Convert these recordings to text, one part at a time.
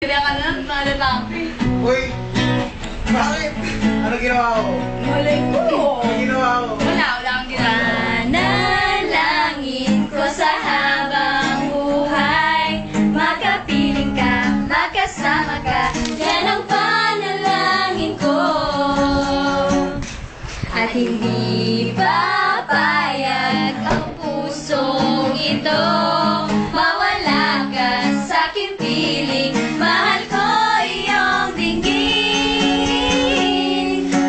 Kaya ka na ng lalaki. Uy! Bakit? Ano ginawa ko? Malay ko. Ano ginawa ko? Wala kang ginagawa. Panalangin ko sa habang buhay, makapiling ka, makasama ka, yan ang panalangin ko. At hindi papayag ang pusong ito, mawala ka sa aking piling, mahal ko iyong dinggin.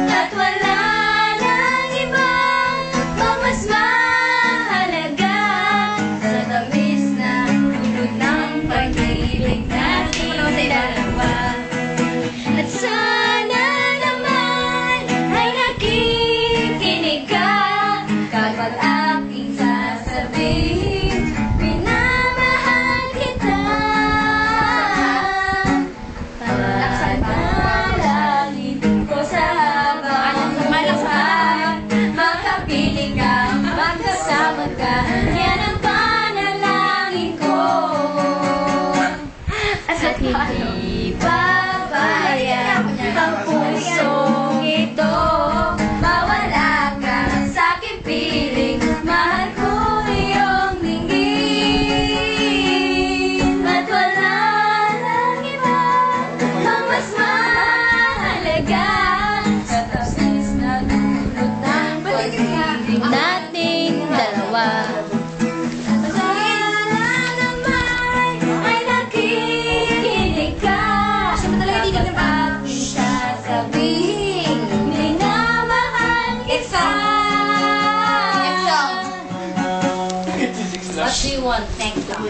At wala nang ibang mas mahalaga sa tamis na tulog ng pag-ibig natin dalawa. At sana naman ay nakikinig ka kapag aking sasabihin, minamahal kita. Panalangin ko sa habang buhay, makapiling ka, magkasama ka, yan ang panalangin ko. At hindi